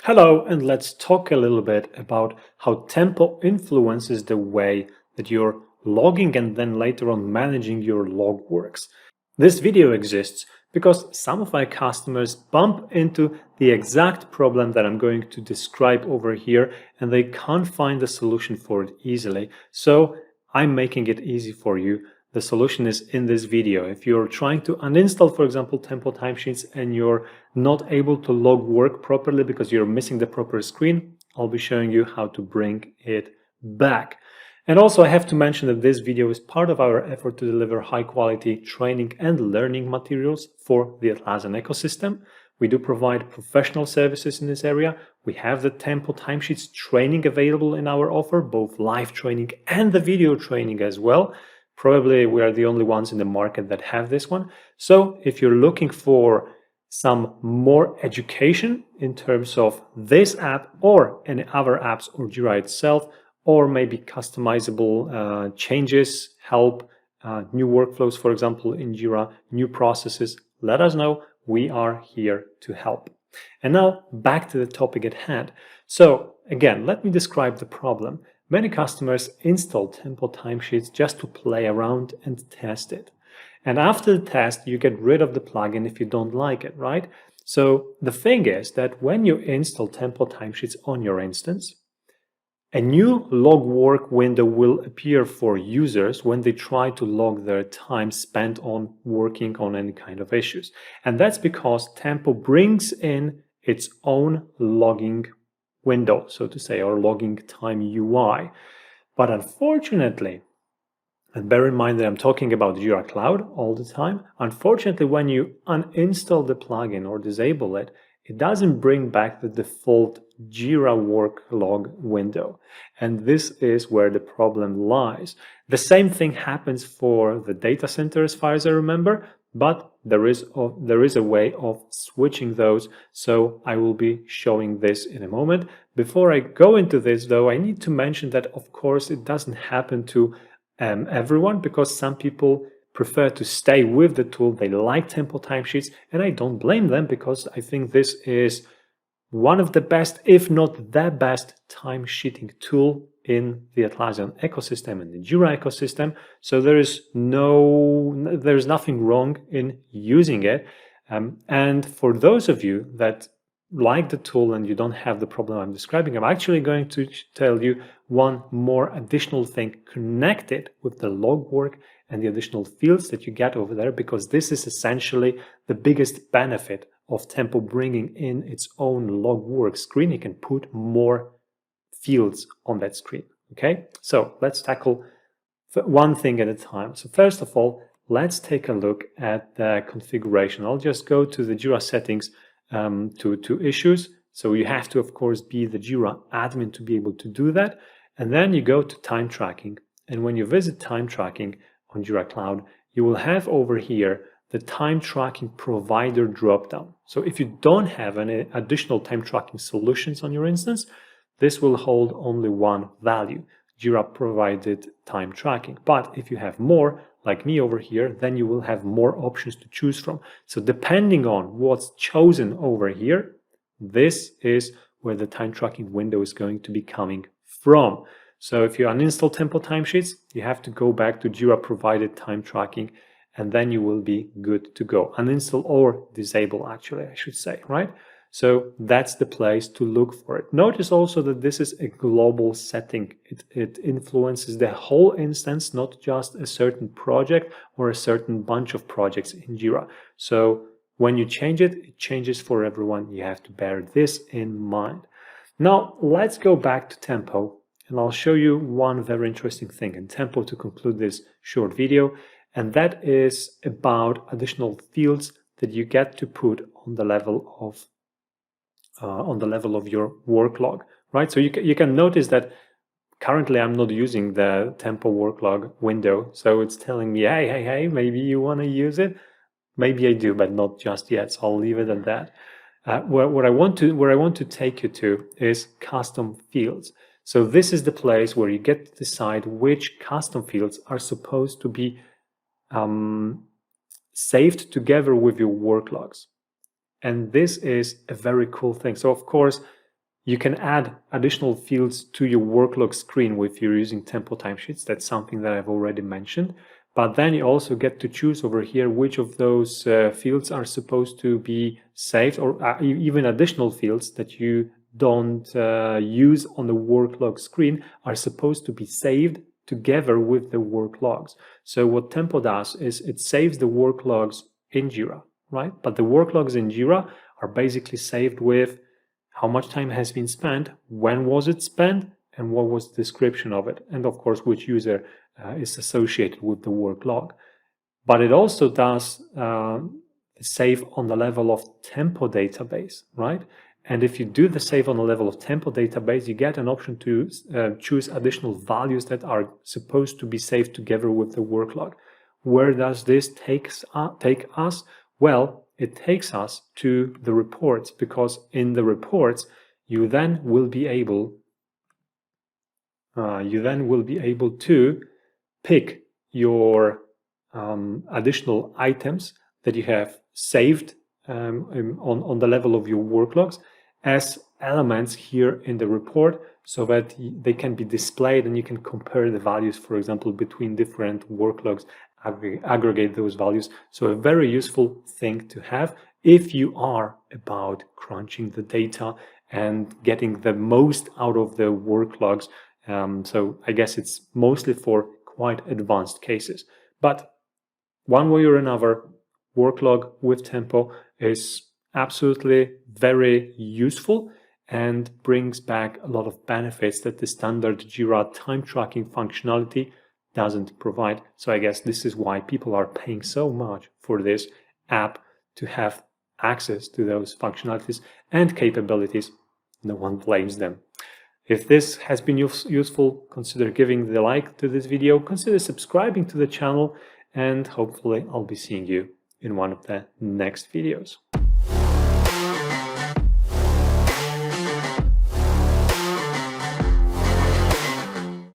Hello, and let's talk a little bit about how Tempo influences the way that you're logging and then later on managing your log works. This video exists because some of my customers bump into the exact problem that I'm going to describe over here, and they can't find a solution for it easily. So I'm making it easy for you. The solution is in this video. If you're trying to uninstall, for example, Tempo Timesheets and you're not able to log work properly because you're missing the proper screen, I'll be showing you how to bring it back. And also I have to mention that this video is part of our effort to deliver high quality training and learning materials for the Atlassian ecosystem. We do provide professional services in this area. We have the Tempo Timesheets training available in our offer, both live training and the video training as well. Probably we are the only ones in the market that have this one. So if you're looking for some more education in terms of this app or any other apps or Jira itself, or maybe customizable changes, help, new workflows, for example, in Jira, new processes, let us know. We are here to help. And now back to the topic at hand. So again, let me describe the problem. Many customers install Tempo Timesheets just to play around and test it. And after the test, you get rid of the plugin if you don't like it, right? So the thing is that when you install Tempo Timesheets on your instance, a new log work window will appear for users when they try to log their time spent on working on any kind of issues. And that's because Tempo brings in its own logging window, so to say, or logging time UI. But unfortunately, and bear in mind that I'm talking about Jira Cloud all the time, unfortunately, when you uninstall the plugin or disable it, it doesn't bring back the default Jira Worklog window. And this is where the problem lies. The same thing happens for the data center as far as I remember, but there is a way of switching those. So I will be showing this in a moment. Before I go into this though, I need to mention that of course it doesn't happen to everyone, because some people prefer to stay with the tool. They like Tempo Timesheets, and I don't blame them because I think this is one of the best, if not the best, time sheeting tool in the Atlassian ecosystem and the Jira ecosystem. So there's nothing wrong in using it. And for those of you that like the tool and you don't have the problem I'm describing, I'm actually going to tell you one more additional thing connected with the log work and the additional fields that you get over there, because this is essentially the biggest benefit of Tempo bringing in its own log work screen. You can put more fields on that screen. Okay, so let's tackle one thing at a time. So first of all, let's take a look at the configuration. I'll just go to the Jira settings, to issues. So you have to, of course, be the Jira admin to be able to do that. And then you go to time tracking. And when you visit time tracking on Jira Cloud, you will have over here the time tracking provider dropdown. So if you don't have any additional time tracking solutions on your instance, this will hold only one value, Jira provided time tracking. But if you have more, like me over here, then you will have more options to choose from. So depending on what's chosen over here, this is where the time tracking window is going to be coming from. So if you uninstall Tempo Timesheets, you have to go back to Jira provided time tracking, and then you will be good to go. Uninstall or disable, actually, I should say, right? So that's the place to look for it. Notice also that this is a global setting. It influences the whole instance, not just a certain project or a certain bunch of projects in Jira. So when you change it, it changes for everyone. You have to bear this in mind. Now, let's go back to Tempo, and I'll show you one very interesting thing in Tempo to conclude this short video, and that is about additional fields that you get to put on the level of your work log, right? So you can notice that currently I'm not using the Tempo Worklog window, so it's telling me, hey, maybe you want to use it. Maybe I do, but not just yet. So I'll leave it at that. Where I want to take you to is custom fields. So this is the place where you get to decide which custom fields are supposed to be saved together with your work logs. And this is a very cool thing. So of course, You can add additional fields to your worklog screen if you're using Tempo Timesheets. That's something that I've already mentioned. But then you also get to choose over here which of those fields are supposed to be saved, or even additional fields that you don't use on the worklog screen are supposed to be saved together with the work logs. So what Tempo does is it saves the work logs in Jira, right? But the work logs in Jira are basically saved with how much time has been spent, when was it spent, and what was the description of it, and of course which user is associated with the work log. But it also does save on the level of Tempo database, right? And if you do the save on the level of Tempo database, you get an option to choose additional values that are supposed to be saved together with the work log. Where does this take us? Well, it takes us to the reports, because in the reports you then will be able to pick your additional items that you have saved on the level of your work logs as elements here in the report, so that they can be displayed and you can compare the values, for example, between different work logs, aggregate those values. So a very useful thing to have if you are about crunching the data and getting the most out of the work logs. So I guess it's mostly for quite advanced cases. But one way or another, Worklog with Tempo is absolutely very useful and brings back a lot of benefits that the standard Jira time tracking functionality doesn't provide. So I guess this is why people are paying so much for this app, to have access to those functionalities and capabilities. No one blames them. If this has been useful, consider giving the like to this video, consider subscribing to the channel, and hopefully I'll be seeing you in one of the next videos.